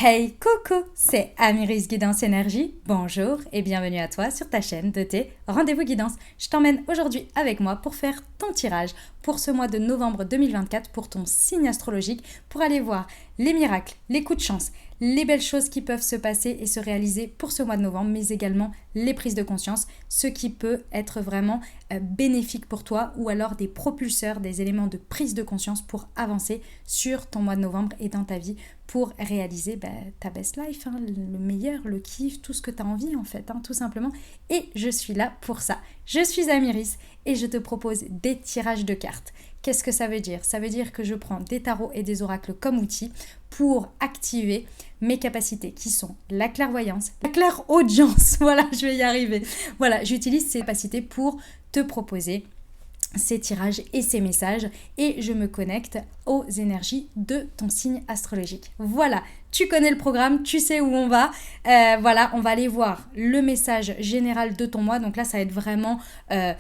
Hey coucou, c'est Amiris Guidance Énergie. Bonjour et bienvenue à toi sur ta chaîne de tes rendez-vous guidance. Je t'emmène aujourd'hui avec moi pour faire ton tirage pour ce mois de novembre 2024 pour ton signe astrologique, pour aller voir les miracles, les coups de chance, les belles choses qui peuvent se passer et se réaliser pour ce mois de novembre, mais également les prises de conscience, ce qui peut être vraiment bénéfique pour toi ou alors des propulseurs, des éléments de prise de conscience pour avancer sur ton mois de novembre et dans ta vie pour réaliser ta best life, le meilleur, le kiff, tout ce que tu as envie en fait, tout simplement. Et je suis là pour ça. Je suis Amiris et je te propose des tirages de cartes. Qu'est-ce que ça veut dire? Ça veut dire que je prends des tarots et des oracles comme outils pour activer mes capacités qui sont la clairvoyance, la clairaudience, voilà, je vais y arriver. Voilà, j'utilise ces capacités pour te proposer ces tirages et ces messages et je me connecte aux énergies de ton signe astrologique. Voilà, tu connais le programme, tu sais où on va. Voilà, on va aller voir le message général de ton mois. Donc là, ça va être vraiment quelle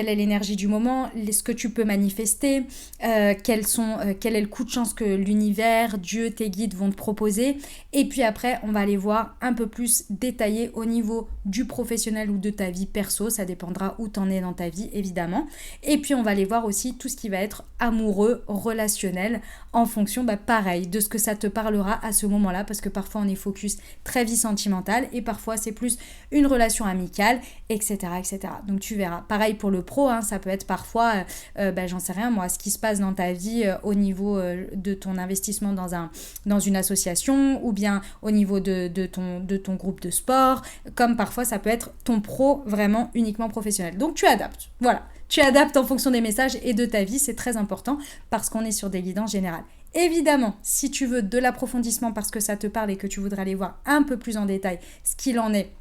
est l'énergie du moment, ce que tu peux manifester, quel est le coup de chance que l'univers, Dieu, tes guides vont te proposer. Et puis après, on va aller voir un peu plus détaillé au niveau du professionnel ou de ta vie perso. Ça dépendra où tu en es dans ta vie, évidemment. Et puis, on va aller voir aussi tout ce qui va être amoureux, relationnel, en fonction, pareil, de ce que ça te parlera à ce moment-là, parce que parfois on est focus très vie sentimentale et parfois c'est plus une relation amicale, etc. etc. Donc tu verras. Pareil pour le pro, ça peut être parfois, j'en sais rien moi, ce qui se passe dans ta vie au niveau de ton investissement dans une association ou bien au niveau de ton groupe de sport, comme parfois ça peut être ton pro vraiment uniquement professionnel. Donc tu adaptes, voilà. Tu adaptes en fonction des messages et de ta vie, c'est très important parce qu'on est sur des guidances générales. Évidemment, si tu veux de l'approfondissement parce que ça te parle et que tu voudrais aller voir un peu plus en détail ce qu'il en est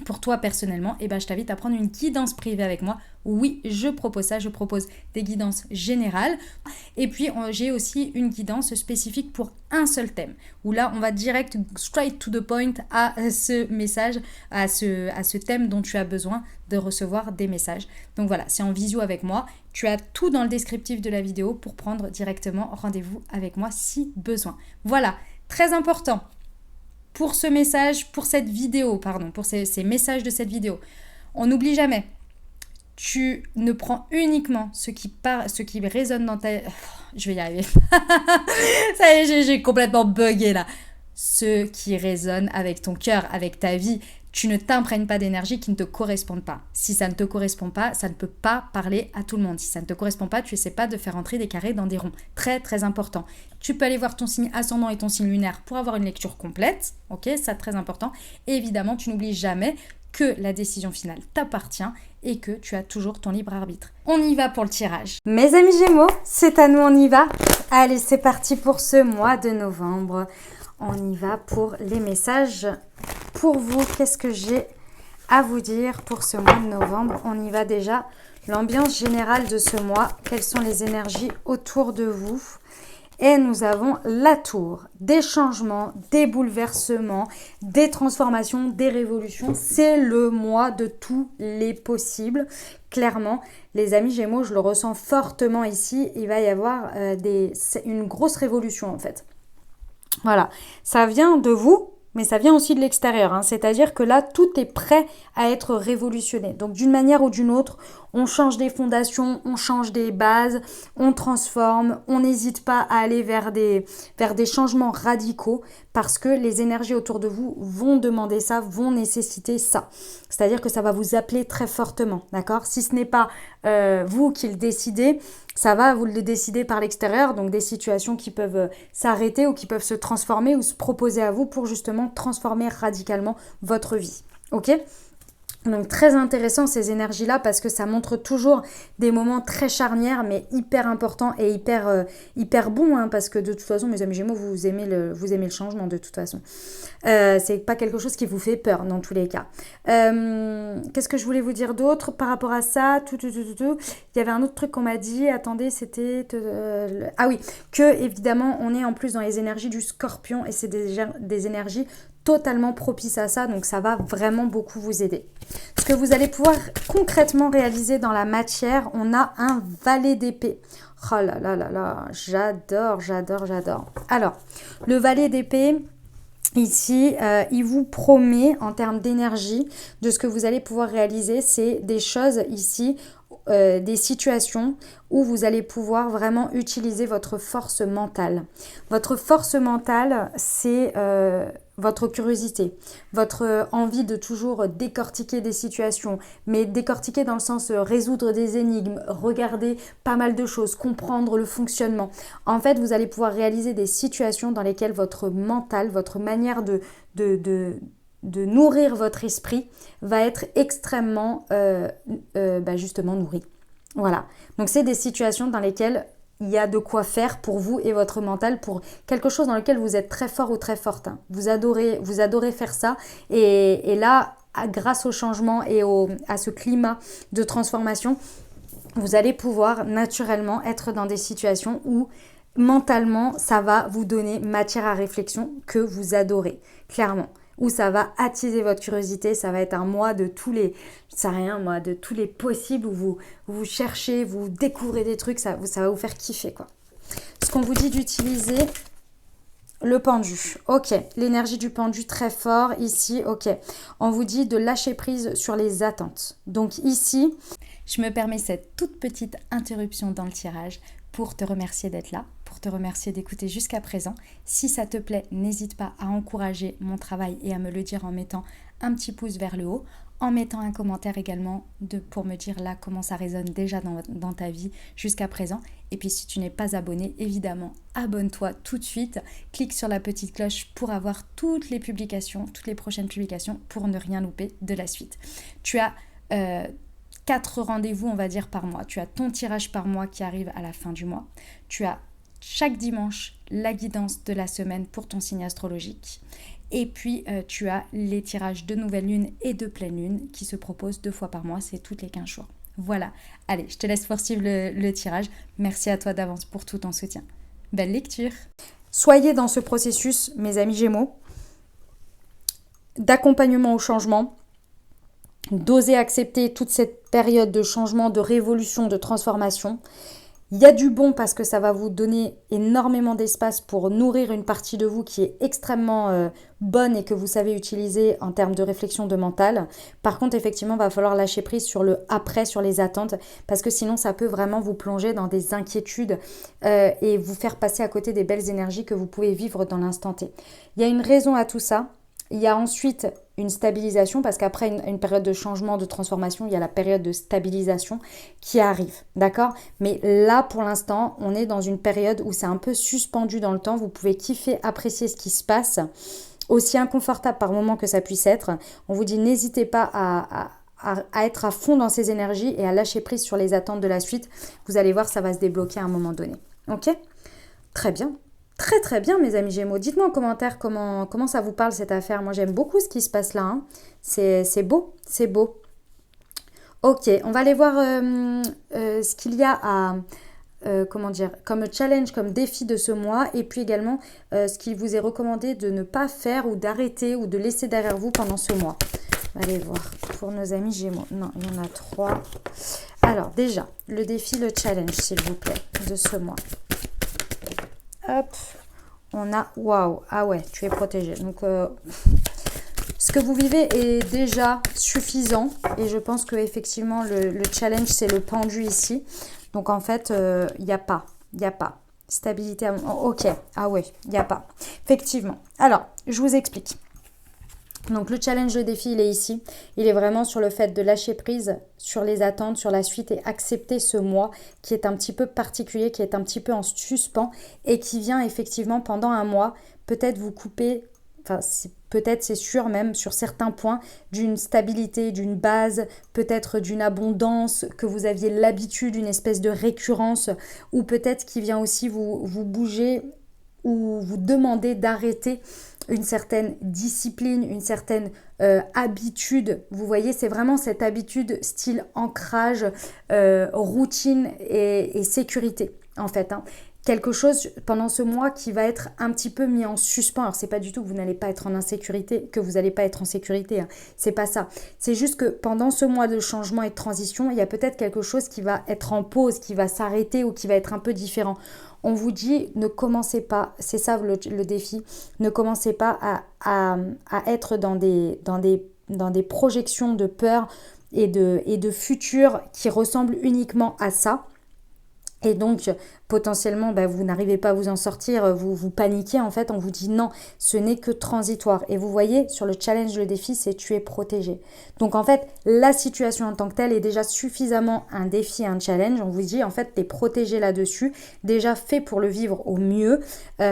pour toi personnellement, je t'invite à prendre une guidance privée avec moi. Oui, je propose ça, je propose des guidances générales. Et puis, j'ai aussi une guidance spécifique pour un seul thème, où là, on va direct, straight to the point à ce message, à ce thème dont tu as besoin de recevoir des messages. Donc voilà, c'est en visio avec moi. Tu as tout dans le descriptif de la vidéo pour prendre directement rendez-vous avec moi si besoin. Voilà, très important. Pour ce message, pour cette vidéo, pour ces messages de cette vidéo, on n'oublie jamais, tu ne prends uniquement ce qui résonne dans ta... Je vais y arriver. Ça y est, j'ai complètement bugué là. Ce qui résonne avec ton cœur, avec ta vie. Tu ne t'imprègnes pas d'énergie qui ne te correspondent pas. Si ça ne te correspond pas, ça ne peut pas parler à tout le monde. Si ça ne te correspond pas, tu n'essaies pas de faire entrer des carrés dans des ronds. Très, très important. Tu peux aller voir ton signe ascendant et ton signe lunaire pour avoir une lecture complète. Ok, ça très important. Et évidemment, tu n'oublies jamais que la décision finale t'appartient et que tu as toujours ton libre arbitre. On y va pour le tirage. Mes amis Gémeaux, c'est à nous, on y va. Allez, c'est parti pour ce mois de novembre. On y va pour les messages. Pour vous, qu'est-ce que j'ai à vous dire pour ce mois de novembre? On y va déjà. L'ambiance générale de ce mois. Quelles sont les énergies autour de vous? Et nous avons la tour, des changements, des bouleversements, des transformations, des révolutions. C'est le mois de tous les possibles. Clairement, les amis Gémeaux, je le ressens fortement ici. Il va y avoir une grosse révolution en fait. Voilà, ça vient de vous, mais ça vient aussi de l'extérieur. C'est-à-dire que là, tout est prêt à être révolutionné. Donc, d'une manière ou d'une autre, on change des fondations, on change des bases, on transforme, on n'hésite pas à aller vers des changements radicaux parce que les énergies autour de vous vont demander ça, vont nécessiter ça. C'est-à-dire que ça va vous appeler très fortement, d'accord? Si ce n'est pas vous qui le décidez, ça va vous le décider par l'extérieur, donc des situations qui peuvent s'arrêter ou qui peuvent se transformer ou se proposer à vous pour justement transformer radicalement votre vie. Ok ? Donc très intéressant ces énergies-là parce que ça montre toujours des moments très charnières mais hyper importants et hyper bons parce que de toute façon mes amis Gémeaux vous aimez le changement de toute façon. C'est pas quelque chose qui vous fait peur dans tous les cas. Qu'est-ce que je voulais vous dire d'autre par rapport à ça? Il y avait un autre truc qu'on m'a dit, attendez c'était... Ah oui, que évidemment on est en plus dans les énergies du Scorpion et c'est des énergies totalement propice à ça, donc ça va vraiment beaucoup vous aider. Ce que vous allez pouvoir concrètement réaliser dans la matière, on a un valet d'épée. Oh là là là là, j'adore, j'adore, j'adore. Alors, le valet d'épée, ici, il vous promet en termes d'énergie de ce que vous allez pouvoir réaliser, c'est des choses ici, des situations où vous allez pouvoir vraiment utiliser votre force mentale. Votre force mentale, c'est votre curiosité, votre envie de toujours décortiquer des situations, mais décortiquer dans le sens résoudre des énigmes, regarder pas mal de choses, comprendre le fonctionnement. En fait, vous allez pouvoir réaliser des situations dans lesquelles votre mental, votre manière de nourrir votre esprit va être extrêmement justement nourri. Voilà. Donc c'est des situations dans lesquelles il y a de quoi faire pour vous et votre mental, pour quelque chose dans lequel vous êtes très fort ou très forte. Hein. Vous adorez faire ça. Et là, grâce au changement et à ce climat de transformation, vous allez pouvoir naturellement être dans des situations où mentalement, ça va vous donner matière à réflexion que vous adorez, clairement. Où ça va attiser votre curiosité, ça va être un mois de tous les, je sais rien moi, de tous les possibles où vous cherchez, vous découvrez des trucs, ça va vous faire kiffer quoi. Ce qu'on vous dit d'utiliser, le pendu, ok, l'énergie du pendu très fort ici, ok. On vous dit de lâcher prise sur les attentes. Donc ici, je me permets cette toute petite interruption dans le tirage pour te remercier d'être là, pour te remercier d'écouter jusqu'à présent. Si ça te plaît, n'hésite pas à encourager mon travail et à me le dire en mettant un petit pouce vers le haut, en mettant un commentaire également pour me dire là comment ça résonne déjà dans ta vie jusqu'à présent. Et puis si tu n'es pas abonné, évidemment, abonne-toi tout de suite. Clique sur la petite cloche pour avoir toutes les prochaines publications pour ne rien louper de la suite. Tu as 4 rendez-vous, on va dire, par mois. Tu as ton tirage par mois qui arrive à la fin du mois. Tu as chaque dimanche la guidance de la semaine pour ton signe astrologique. Et puis, tu as les tirages de nouvelle lune et de pleine lune qui se proposent 2 fois par mois. C'est toutes les 15 jours. Voilà. Allez, je te laisse poursuivre le tirage. Merci à toi d'avance pour tout ton soutien. Belle lecture. Soyez dans ce processus, mes amis Gémeaux, d'accompagnement au changement. D'oser accepter toute cette période de changement, de révolution, de transformation. Il y a du bon parce que ça va vous donner énormément d'espace pour nourrir une partie de vous qui est extrêmement bonne et que vous savez utiliser en termes de réflexion de mental. Par contre, effectivement, il va falloir lâcher prise sur le après, sur les attentes, parce que sinon, ça peut vraiment vous plonger dans des inquiétudes et vous faire passer à côté des belles énergies que vous pouvez vivre dans l'instant T. Il y a une raison à tout ça. Il y a ensuite une stabilisation parce qu'après une période de changement, de transformation, il y a la période de stabilisation qui arrive, d'accord? Mais là, pour l'instant, on est dans une période où c'est un peu suspendu dans le temps. Vous pouvez kiffer, apprécier ce qui se passe, aussi inconfortable par moment que ça puisse être. On vous dit, n'hésitez pas à être à fond dans ces énergies et à lâcher prise sur les attentes de la suite. Vous allez voir, ça va se débloquer à un moment donné, ok? Très bien. Très très bien mes amis Gémeaux, dites-moi en commentaire comment ça vous parle cette affaire. Moi j'aime beaucoup ce qui se passe là, hein. C'est beau, c'est beau. Ok, on va aller voir ce qu'il y a à, comme challenge, comme défi de ce mois et puis également ce qu'il vous est recommandé de ne pas faire ou d'arrêter ou de laisser derrière vous pendant ce mois. On va aller voir pour nos amis Gémeaux. Non, il y en a 3. Alors déjà, le défi, le challenge s'il vous plaît de ce mois. Hop, on a, waouh, ah ouais, tu es protégé. Donc, ce que vous vivez est déjà suffisant. Et je pense que effectivement le challenge, c'est le pendu ici. Donc, en fait, il n'y a pas. Stabilité, ok, ah ouais, il n'y a pas. Effectivement. Alors, je vous explique. Donc le challenge, le défi, il est ici. Il est vraiment sur le fait de lâcher prise sur les attentes, sur la suite et accepter ce mois qui est un petit peu particulier, qui est un petit peu en suspens et qui vient effectivement pendant un mois peut-être vous couper, enfin peut-être c'est sûr même sur certains points d'une stabilité, d'une base, peut-être d'une abondance que vous aviez l'habitude, une espèce de récurrence ou peut-être qui vient aussi vous bouger ou vous demander d'arrêter une certaine discipline, une certaine habitude. Vous voyez, c'est vraiment cette habitude style ancrage, routine et sécurité, en fait, hein, quelque chose pendant ce mois qui va être un petit peu mis en suspens. Alors c'est pas du tout que vous n'allez pas être en insécurité, que vous n'allez pas être en sécurité, hein. C'est pas ça. C'est juste que pendant ce mois de changement et de transition, il y a peut-être quelque chose qui va être en pause, qui va s'arrêter ou qui va être un peu différent. On vous dit, ne commencez pas, c'est ça le défi, ne commencez pas à être dans des projections de peur et de futur qui ressemblent uniquement à ça. Et donc, potentiellement, vous n'arrivez pas à vous en sortir, vous paniquez en fait, on vous dit non, ce n'est que transitoire. Et vous voyez, sur le challenge, le défi, c'est tu es protégé. Donc en fait, la situation en tant que telle est déjà suffisamment un défi, un challenge. On vous dit, en fait, tu es protégé là-dessus, déjà fait pour le vivre au mieux.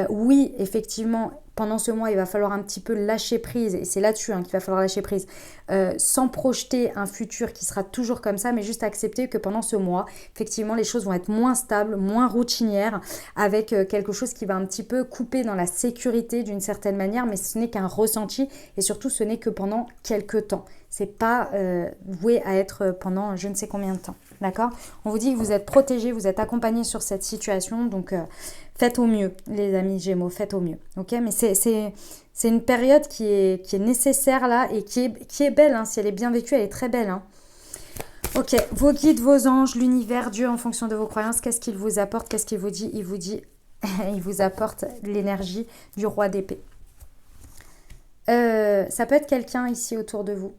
Oui, effectivement, pendant ce mois, il va falloir un petit peu lâcher prise, et c'est là-dessus qu'il va falloir lâcher prise, sans projeter un futur qui sera toujours comme ça, mais juste accepter que pendant ce mois, effectivement, les choses vont être moins stables, moins routinières, avec quelque chose qui va un petit peu couper dans la sécurité d'une certaine manière, mais ce n'est qu'un ressenti, et surtout, ce n'est que pendant quelques temps. C'est pas voué à être pendant je ne sais combien de temps, d'accord? On vous dit que vous êtes protégés, vous êtes accompagnés sur cette situation, donc faites au mieux, les amis Gémeaux, faites au mieux, ok? Mais c'est une période qui est nécessaire là et qui est belle, hein. Si elle est bien vécue, elle est très belle, hein. Ok, vos guides, vos anges, l'univers, Dieu, en fonction de vos croyances, qu'est-ce qu'il vous apporte? Qu'est-ce qu'il vous dit? Il vous dit, il vous apporte l'énergie du roi d'épée. Ça peut être quelqu'un ici autour de vous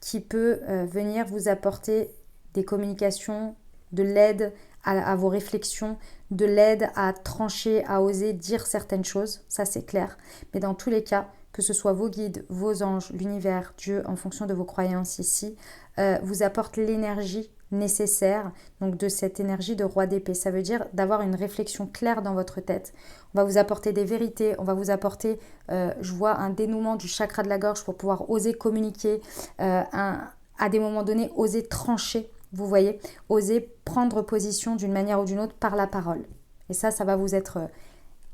qui peut venir vous apporter des communications, de l'aide à vos réflexions, de l'aide à trancher, à oser dire certaines choses, ça c'est clair. Mais dans tous les cas, que ce soit vos guides, vos anges, l'univers, Dieu, en fonction de vos croyances ici, vous apporte l'énergie nécessaire, donc de cette énergie de roi d'épée. Ça veut dire d'avoir une réflexion claire dans votre tête. On va vous apporter des vérités, on va vous apporter, je vois, un dénouement du chakra de la gorge pour pouvoir oser communiquer, à des moments donnés, oser trancher, vous voyez, oser prendre position d'une manière ou d'une autre par la parole. Et ça va vous être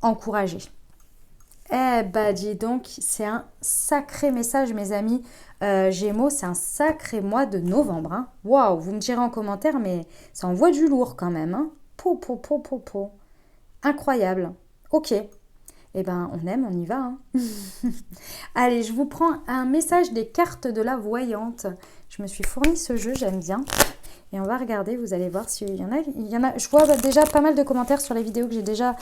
encouragé. Eh bah dis donc, c'est un sacré message mes amis Gémeaux, c'est un sacré mois de novembre, hein. Waouh, vous me direz en commentaire, mais ça envoie du lourd quand même, hein. Po. Incroyable. Ok, eh ben on aime, on y va, hein. Allez, je vous prends un message des cartes de la voyante. Je me suis fourni ce jeu, j'aime bien. Et on va regarder, vous allez voir s'il y en a. Je vois déjà pas mal de commentaires sur les vidéos que j'ai déjà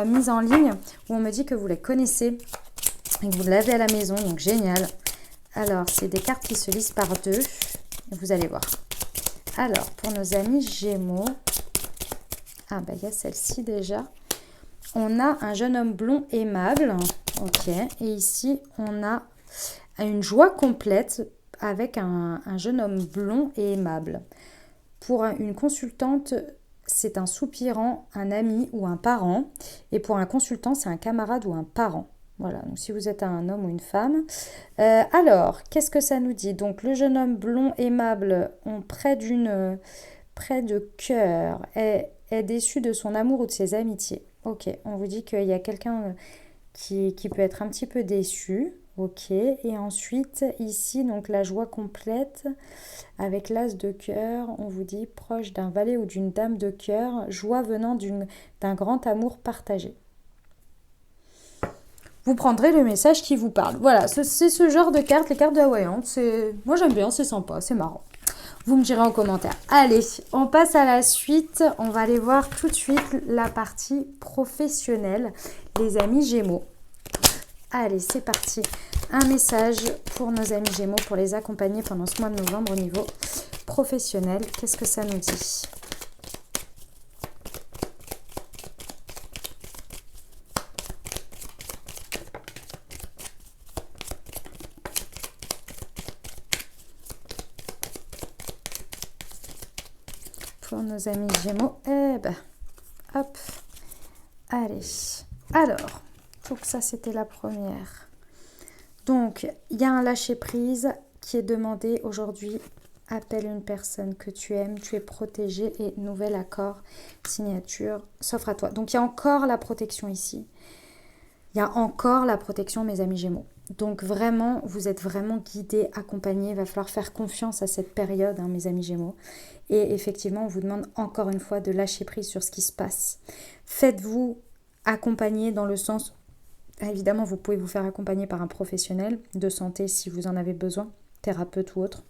mises en ligne où on me dit que vous les connaissez et que vous l'avez à la maison, donc génial. Alors, c'est des cartes qui se lisent par deux. Vous allez voir. Alors, pour nos amis Gémeaux, il y a celle-ci déjà. On a un jeune homme blond aimable. Ok. Et ici, on a une joie complète avec un jeune homme blond et aimable. Pour une consultante, c'est un soupirant, un ami ou un parent. Et pour un consultant, c'est un camarade ou un parent. Voilà, donc si vous êtes un homme ou une femme. Alors, qu'est-ce que ça nous dit? Donc, le jeune homme blond aimable, près de cœur, est déçu de son amour ou de ses amitiés. Ok, on vous dit qu'il y a quelqu'un qui peut être un petit peu déçu. Ok, et ensuite, ici, donc la joie complète, avec l'as de cœur, on vous dit proche d'un valet ou d'une dame de cœur, joie venant d'un grand amour partagé. Vous prendrez le message qui vous parle. Voilà, c'est ce genre de cartes, les cartes de la voyante. Moi j'aime bien, c'est sympa, c'est marrant. Vous me direz en commentaire. Allez, on passe à la suite. On va aller voir tout de suite la partie professionnelle, les amis Gémeaux. Allez, c'est parti. Un message pour nos amis Gémeaux, pour les accompagner pendant ce mois de novembre au niveau professionnel. Qu'est-ce que ça nous dit ? Pour nos amis Gémeaux, hop, allez. Alors, donc ça c'était la première. Donc, il y a un lâcher-prise qui est demandé aujourd'hui. Appelle une personne que tu aimes, tu es protégé et nouvel accord, signature, s'offre à toi. Donc, il y a encore la protection ici. Il y a encore la protection, mes amis Gémeaux. Donc vraiment, vous êtes vraiment guidé, accompagné. Il va falloir faire confiance à cette période, hein, mes amis Gémeaux. Et effectivement, on vous demande encore une fois de lâcher prise sur ce qui se passe. Faites-vous accompagner dans le sens... Évidemment, vous pouvez vous faire accompagner par un professionnel de santé si vous en avez besoin, thérapeute ou autre.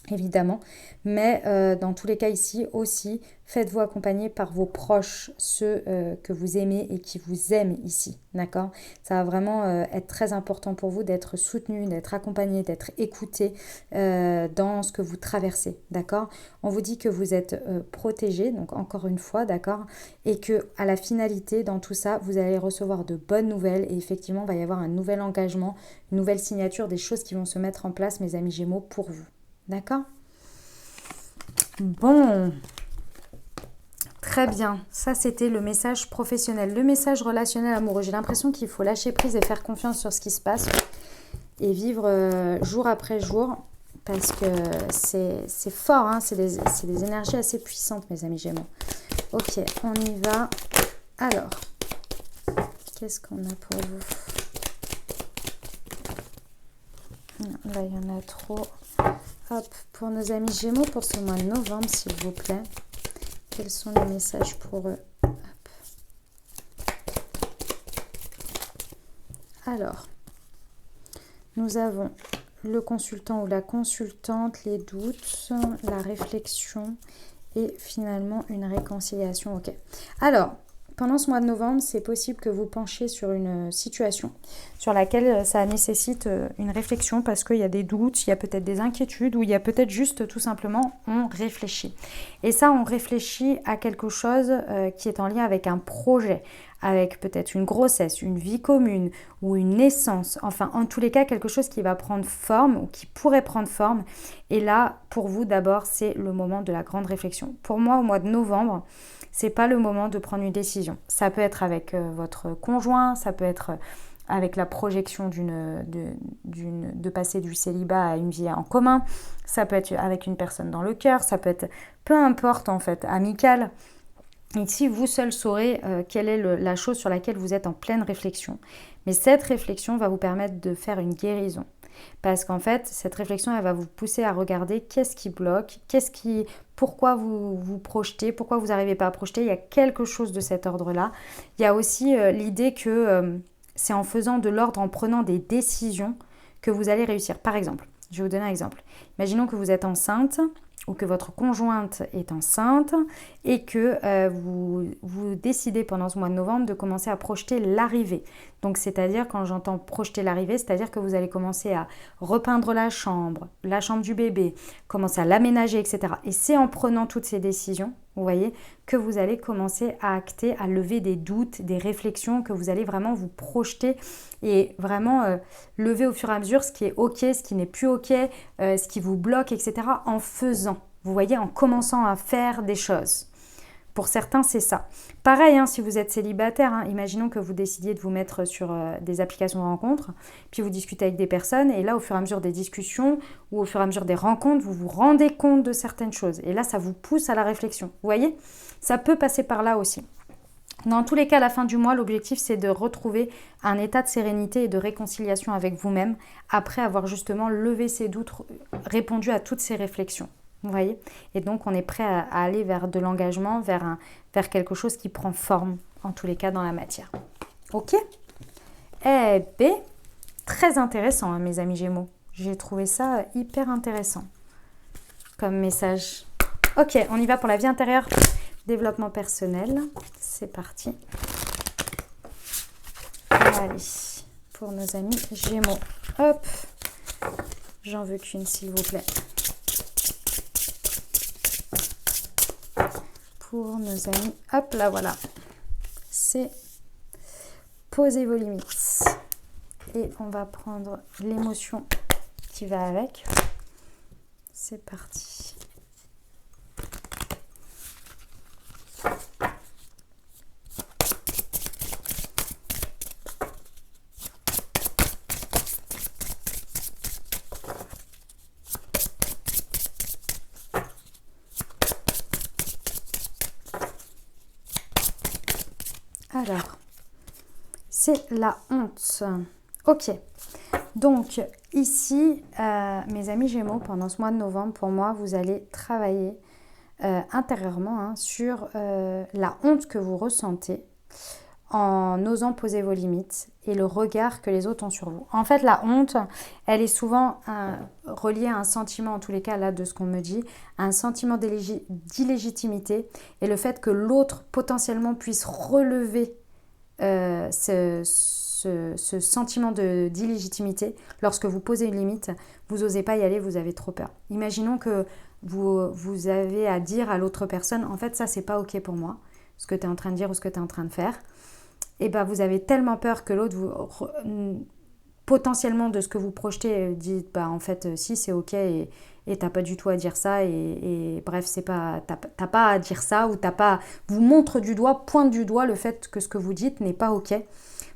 Évidemment, mais dans tous les cas ici aussi, faites-vous accompagner par vos proches, ceux que vous aimez et qui vous aiment ici, d'accord? Ça va vraiment être très important pour vous d'être soutenu, d'être accompagné, d'être écouté dans ce que vous traversez, d'accord? On vous dit que vous êtes protégé, donc encore une fois, d'accord? Et que à la finalité, dans tout ça, vous allez recevoir de bonnes nouvelles et effectivement, il va y avoir un nouvel engagement, une nouvelle signature, des choses qui vont se mettre en place, mes amis Gémeaux, pour vous. D'accord? Bon, très bien. Ça, c'était le message professionnel. Le message relationnel amoureux. J'ai l'impression qu'il faut lâcher prise et faire confiance sur ce qui se passe et vivre jour après jour parce que c'est fort, hein, c'est des énergies assez puissantes, mes amis Gémeaux. Ok, on y va. Alors, qu'est-ce qu'on a pour vous? Là, il y en a trop. Hop, pour nos amis Gémeaux, pour ce mois de novembre, s'il vous plaît. Quels sont les messages pour eux? Hop. Alors, nous avons le consultant ou la consultante, les doutes, la réflexion et finalement une réconciliation. Ok. Alors, pendant ce mois de novembre, c'est possible que vous penchiez sur une situation sur laquelle ça nécessite une réflexion parce qu'il y a des doutes, il y a peut-être des inquiétudes ou il y a peut-être juste tout simplement on réfléchit. Et ça, on réfléchit à quelque chose qui est en lien avec un projet, avec peut-être une grossesse, une vie commune ou une naissance. Enfin, en tous les cas, quelque chose qui va prendre forme ou qui pourrait prendre forme. Et là, pour vous, d'abord, c'est le moment de la grande réflexion. Pour moi, au mois de novembre, c'est pas le moment de prendre une décision. Ça peut être avec votre conjoint, ça peut être avec la projection de passer du célibat à une vie en commun, ça peut être avec une personne dans le cœur, ça peut être peu importe en fait, amical. Ici, vous seul saurez quelle est la chose sur laquelle vous êtes en pleine réflexion. Mais cette réflexion va vous permettre de faire une guérison. Parce qu'en fait, cette réflexion, elle va vous pousser à regarder qu'est-ce qui bloque, pourquoi vous projetez, pourquoi vous n'arrivez pas à projeter. Il y a quelque chose de cet ordre-là. Il y a aussi l'idée que c'est en faisant de l'ordre, en prenant des décisions que vous allez réussir. Par exemple, je vais vous donner un exemple. Imaginons que vous êtes enceinte ou que votre conjointe est enceinte et que vous décidez pendant ce mois de novembre de commencer à projeter l'arrivée. Donc c'est-à-dire, quand j'entends projeter l'arrivée, c'est-à-dire que vous allez commencer à repeindre la chambre du bébé, commencer à l'aménager, etc. Et c'est en prenant toutes ces décisions, vous voyez, que vous allez commencer à acter, à lever des doutes, des réflexions, que vous allez vraiment vous projeter et vraiment lever au fur et à mesure ce qui est ok, ce qui n'est plus ok, ce qui vous bloque, etc. en faisant, vous voyez, en commençant à faire des choses. Pour certains, c'est ça. Pareil, hein, si vous êtes célibataire, hein, imaginons que vous décidiez de vous mettre sur des applications de rencontres, puis vous discutez avec des personnes, et là, au fur et à mesure des discussions ou au fur et à mesure des rencontres, vous vous rendez compte de certaines choses. Et là, ça vous pousse à la réflexion. Vous voyez, ça peut passer par là aussi. Dans tous les cas, à la fin du mois, l'objectif, c'est de retrouver un état de sérénité et de réconciliation avec vous-même après avoir justement levé ses doutes, répondu à toutes ces réflexions. Vous voyez? Et donc, on est prêt à aller vers de l'engagement, vers quelque chose qui prend forme, en tous les cas, dans la matière. Ok? Eh bien, très intéressant, hein, mes amis Gémeaux. J'ai trouvé ça hyper intéressant comme message. Ok, on y va pour la vie intérieure. Développement personnel. C'est parti. Allez, pour nos amis Gémeaux. Hop. J'en veux qu'une, s'il vous plaît. Pour nos amis, hop là, voilà. C'est posez vos limites. Et on va prendre l'émotion qui va avec. C'est parti. Alors, c'est la honte. Ok. Donc ici, mes amis Gémeaux, pendant ce mois de novembre, pour moi, vous allez travailler intérieurement sur la honte que vous ressentez en osant poser vos limites et le regard que les autres ont sur vous. En fait, la honte, elle est souvent reliée à un sentiment, en tous les cas là de ce qu'on me dit, à un sentiment d'illégitimité et le fait que l'autre potentiellement puisse relever ce sentiment d'illégitimité. Lorsque vous posez une limite, vous n'osez pas y aller, vous avez trop peur. Imaginons que vous avez à dire à l'autre personne, en fait ça c'est pas ok pour moi, ce que tu es en train de dire ou ce que tu es en train de faire. Et bien vous avez tellement peur que l'autre potentiellement de ce que vous projetez dit en fait si c'est ok et t'as pas du tout à dire ça et bref c'est pas t'as pas à dire ça ou t'as pas vous montre du doigt, pointe du doigt le fait que ce que vous dites n'est pas ok.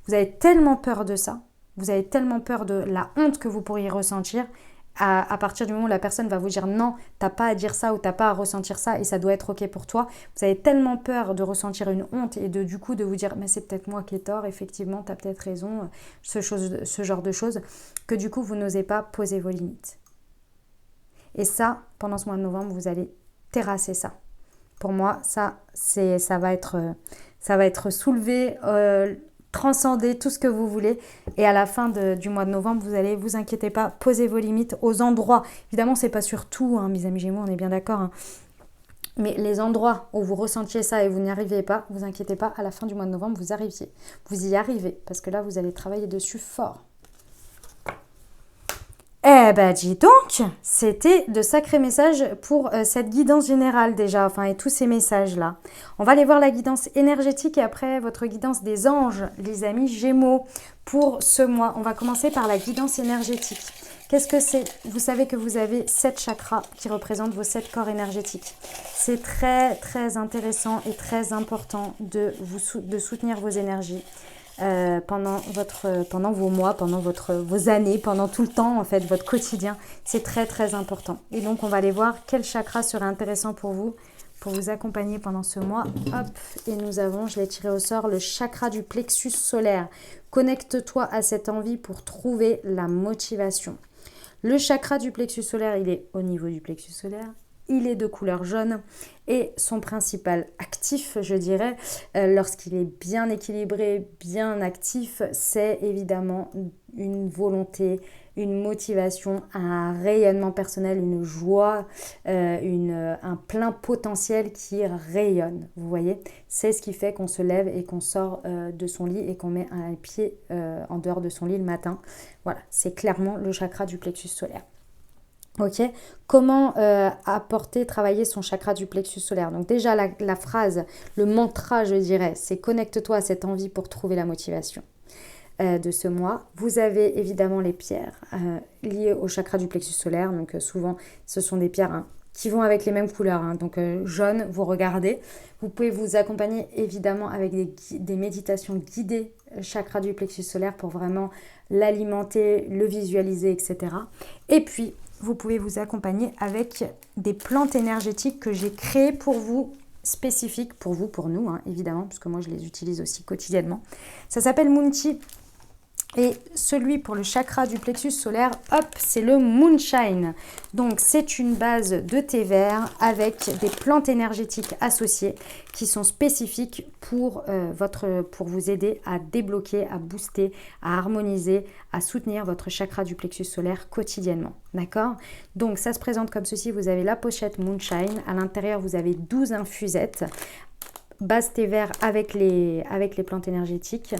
Vous avez tellement peur de ça, vous avez tellement peur de la honte que vous pourriez ressentir à partir du moment où la personne va vous dire non, t'as pas à dire ça ou t'as pas à ressentir ça et ça doit être ok pour toi. Vous avez tellement peur de ressentir une honte et du coup de vous dire mais c'est peut-être moi qui ai tort, effectivement t'as peut-être raison, ce genre de choses, que du coup vous n'osez pas poser vos limites. Et ça, pendant ce mois de novembre, vous allez terrasser ça. Pour moi, ça va être soulevé, transcender tout ce que vous voulez et à la fin du mois de novembre vous allez, vous inquiétez pas, poser vos limites aux endroits, évidemment c'est pas sur tout mes amis Gémeaux, on est bien d'accord mais les endroits où vous ressentiez ça et vous n'y arrivez pas, vous inquiétez pas, à la fin du mois de novembre vous y arrivez parce que là vous allez travailler dessus fort. Eh ben dis donc, c'était de sacrés messages pour cette guidance générale déjà, et tous ces messages-là. On va aller voir la guidance énergétique et après votre guidance des anges, les amis Gémeaux, pour ce mois. On va commencer par la guidance énergétique. Qu'est-ce que c'est? Vous savez que vous avez 7 chakras qui représentent vos 7 corps énergétiques. C'est très très intéressant et très important de soutenir vos énergies. Pendant vos mois, pendant vos années, pendant tout le temps, en fait, votre quotidien. C'est très, très important. Et donc, on va aller voir quel chakra serait intéressant pour vous accompagner pendant ce mois. Hop, et nous avons, je l'ai tiré au sort, le chakra du plexus solaire. Connecte-toi à cette envie pour trouver la motivation. Le chakra du plexus solaire, il est au niveau du plexus solaire. Il est de couleur jaune et son principal actif, je dirais, lorsqu'il est bien équilibré, bien actif, c'est évidemment une volonté, une motivation, un rayonnement personnel, une joie, un plein potentiel qui rayonne. Vous voyez, c'est ce qui fait qu'on se lève et qu'on sort de son lit et qu'on met un pied en dehors de son lit le matin. Voilà, c'est clairement le chakra du plexus solaire. Ok, comment travailler son chakra du plexus solaire? Donc déjà la phrase, le mantra je dirais, c'est connecte-toi à cette envie pour trouver la motivation de ce mois. Vous avez évidemment les pierres liées au chakra du plexus solaire, donc souvent ce sont des pierres qui vont avec les mêmes couleurs, donc jaune, vous regardez. Vous pouvez vous accompagner évidemment avec des méditations guidées chakra du plexus solaire pour vraiment l'alimenter, le visualiser, etc. Et puis vous pouvez vous accompagner avec des plantes énergétiques que j'ai créées pour vous, spécifiques pour vous, pour nous, évidemment, puisque moi je les utilise aussi quotidiennement. Ça s'appelle Moonchi. Et celui pour le chakra du plexus solaire, hop, c'est le Moonshine. Donc c'est une base de thé vert avec des plantes énergétiques associées qui sont spécifiques pour vous aider à débloquer, à booster, à harmoniser, à soutenir votre chakra du plexus solaire quotidiennement. D'accord? Donc ça se présente comme ceci, vous avez la pochette Moonshine, à l'intérieur vous avez 12 infusettes, base thé vert avec les plantes énergétiques.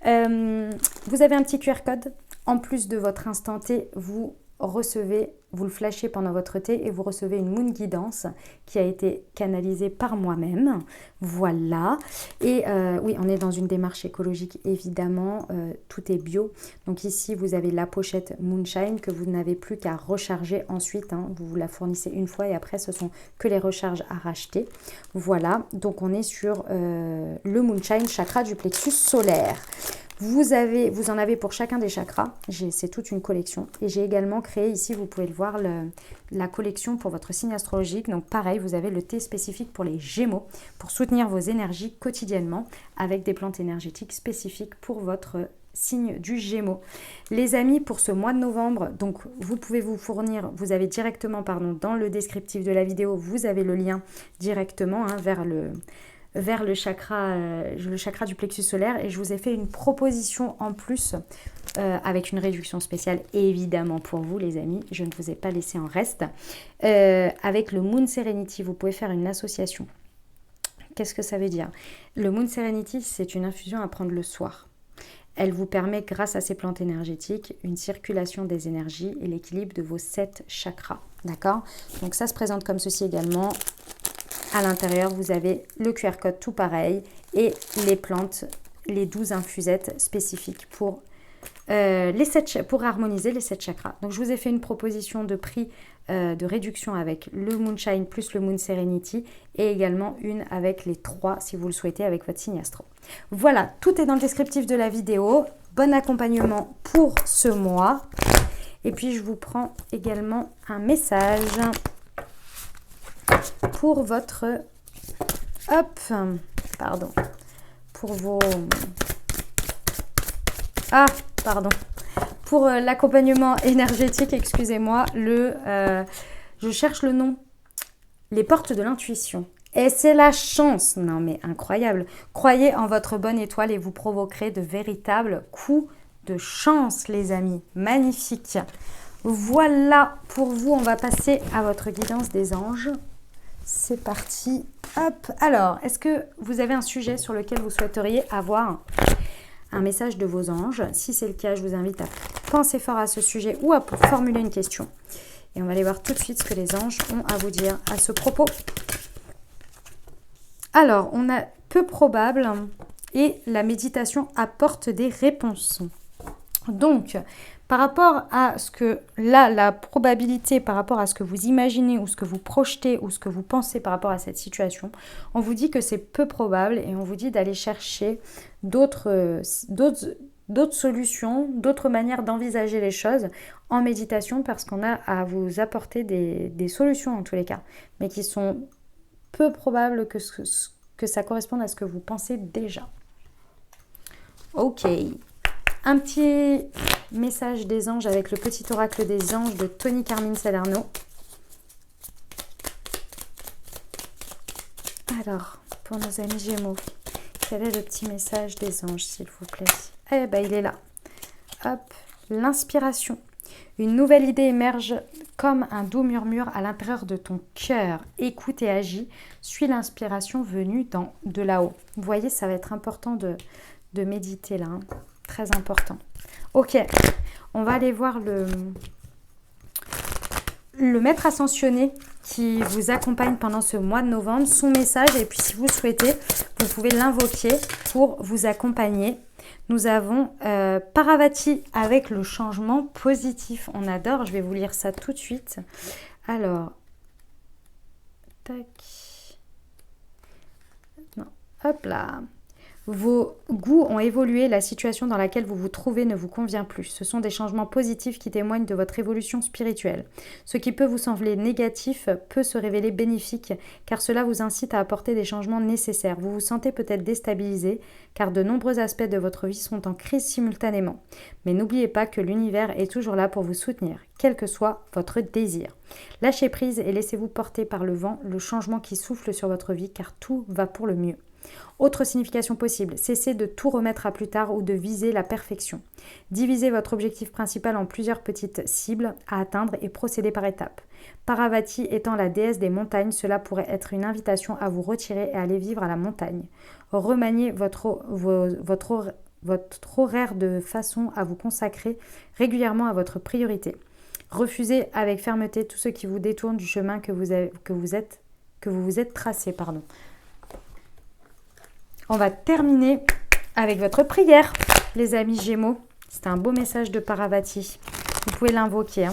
Vous avez un petit QR code. En plus de votre instant T, vous le flashez pendant votre thé et vous recevez une Moon Guidance qui a été canalisée par moi-même. Voilà. Et oui, on est dans une démarche écologique, évidemment. Tout est bio. Donc ici, vous avez la pochette Moonshine que vous n'avez plus qu'à recharger ensuite. Vous la fournissez une fois et après, ce sont que les recharges à racheter. Voilà. Donc on est sur le Moonshine chakra du plexus solaire. Vous en avez pour chacun des chakras, c'est toute une collection. Et j'ai également créé ici, vous pouvez le voir, la collection pour votre signe astrologique. Donc pareil, vous avez le thé spécifique pour les Gémeaux, pour soutenir vos énergies quotidiennement, avec des plantes énergétiques spécifiques pour votre signe du Gémeaux. Les amis, pour ce mois de novembre, donc vous pouvez vous fournir, vous avez directement, dans le descriptif de la vidéo, vous avez le lien directement vers le chakra du plexus solaire, et je vous ai fait une proposition en plus avec une réduction spéciale évidemment pour vous les amis, je ne vous ai pas laissé en reste. Avec le Moon Serenity, vous pouvez faire une association. Qu'est-ce que ça veut dire? Le Moon Serenity, c'est une infusion à prendre le soir. Elle vous permet, grâce à ces plantes énergétiques, une circulation des énergies et l'équilibre de vos 7 chakras. D'accord? Donc ça se présente comme ceci également. À l'intérieur, vous avez le QR code tout pareil et les plantes, les 12 infusettes spécifiques pour harmoniser les 7 chakras. Donc je vous ai fait une proposition de prix de réduction avec le Moonshine plus le Moon Serenity et également une avec les 3 si vous le souhaitez avec votre signe astro. Voilà, tout est dans le descriptif de la vidéo. Bon accompagnement pour ce mois. Et puis je vous prends également un message pour votre pour l'accompagnement énergétique, excusez-moi, je cherche le nom, les portes de l'intuition. Et c'est la chance, non mais incroyable. Croyez en votre bonne étoile et vous provoquerez de véritables coups de chance, les amis. Magnifique. Voilà pour vous, on va passer à votre guidance des anges. C'est parti. Hop. Alors, est-ce que vous avez un sujet sur lequel vous souhaiteriez avoir un message de vos anges? Si c'est le cas, je vous invite à penser fort à ce sujet ou à formuler une question. Et on va aller voir tout de suite ce que les anges ont à vous dire à ce propos. Alors, on a peu probable et la méditation apporte des réponses. Donc, par rapport à ce que, là, la probabilité par rapport à ce que vous imaginez ou ce que vous projetez ou ce que vous pensez par rapport à cette situation, on vous dit que c'est peu probable et on vous dit d'aller chercher d'autres solutions, d'autres manières d'envisager les choses en méditation parce qu'on a à vous apporter des solutions en tous les cas, mais qui sont peu probables que ça corresponde à ce que vous pensez déjà. Ok. Un petit message des anges avec le petit oracle des anges de Tony Carmine Salerno. Alors, pour nos amis Gémeaux, quel est le petit message des anges, s'il vous plaît? Eh bien, il est là. Hop, l'inspiration. Une nouvelle idée émerge comme un doux murmure à l'intérieur de ton cœur. Écoute et agis. Suis l'inspiration venue de là-haut. Vous voyez, ça va être important de méditer là. Hein. Très important. Ok, on va aller voir le maître ascensionné qui vous accompagne pendant ce mois de novembre, son message, et puis si vous souhaitez, vous pouvez l'invoquer pour vous accompagner. Nous avons Parvati avec le changement positif. On adore, je vais vous lire ça tout de suite. Alors, tac. Non, hop là. Vos goûts ont évolué, la situation dans laquelle vous vous trouvez ne vous convient plus. Ce sont des changements positifs qui témoignent de votre évolution spirituelle. Ce qui peut vous sembler négatif peut se révéler bénéfique car cela vous incite à apporter des changements nécessaires. Vous vous sentez peut-être déstabilisé car de nombreux aspects de votre vie sont en crise simultanément. Mais n'oubliez pas que l'univers est toujours là pour vous soutenir, quel que soit votre désir. Lâchez prise et laissez-vous porter par le vent, le changement qui souffle sur votre vie car tout va pour le mieux. Autre signification possible, cessez de tout remettre à plus tard ou de viser la perfection. Divisez votre objectif principal en plusieurs petites cibles à atteindre et procédez par étapes. Parvati étant la déesse des montagnes, cela pourrait être une invitation à vous retirer et aller vivre à la montagne. Remaniez votre horaire de façon à vous consacrer régulièrement à votre priorité. Refusez avec fermeté tout ce qui vous détourne du chemin que vous vous êtes tracé. On va terminer avec votre prière, les amis Gémeaux. C'est un beau message de Parvati. Vous pouvez l'invoquer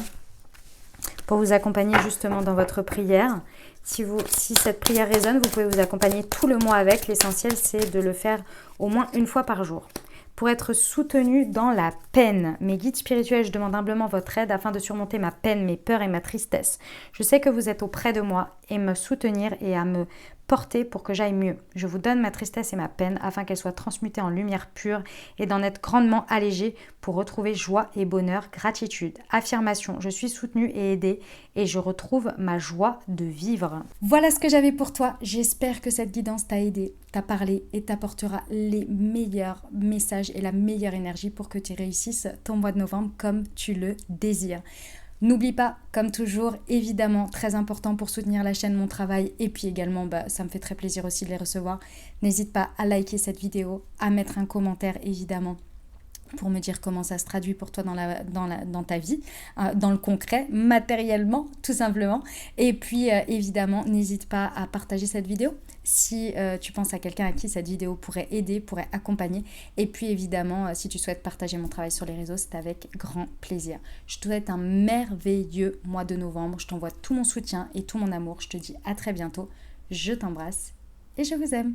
pour vous accompagner justement dans votre prière. Si cette prière résonne, vous pouvez vous accompagner tout le mois avec. L'essentiel, c'est de le faire au moins une fois par jour. Pour être soutenu dans la peine, mes guides spirituels, je demande humblement votre aide afin de surmonter ma peine, mes peurs et ma tristesse. Je sais que vous êtes auprès de moi et me soutenir et à me porter pour que j'aille mieux. Je vous donne ma tristesse et ma peine afin qu'elle soit transmutée en lumière pure et d'en être grandement allégée pour retrouver joie et bonheur, gratitude, affirmation. Je suis soutenue et aidée et je retrouve ma joie de vivre. Voilà ce que j'avais pour toi. J'espère que cette guidance t'a aidé, t'a parlé et t'apportera les meilleurs messages et la meilleure énergie pour que tu réussisses ton mois de novembre comme tu le désires. N'oublie pas, comme toujours, évidemment, très important pour soutenir la chaîne, mon travail, et puis également, ça me fait très plaisir aussi de les recevoir. N'hésite pas à liker cette vidéo, à mettre un commentaire, évidemment, pour me dire comment ça se traduit pour toi dans ta vie, dans le concret, matériellement, tout simplement. Et puis, évidemment, n'hésite pas à partager cette vidéo si tu penses à quelqu'un à qui cette vidéo pourrait aider, pourrait accompagner. Et puis, évidemment, si tu souhaites partager mon travail sur les réseaux, c'est avec grand plaisir. Je te souhaite un merveilleux mois de novembre. Je t'envoie tout mon soutien et tout mon amour. Je te dis à très bientôt. Je t'embrasse et je vous aime.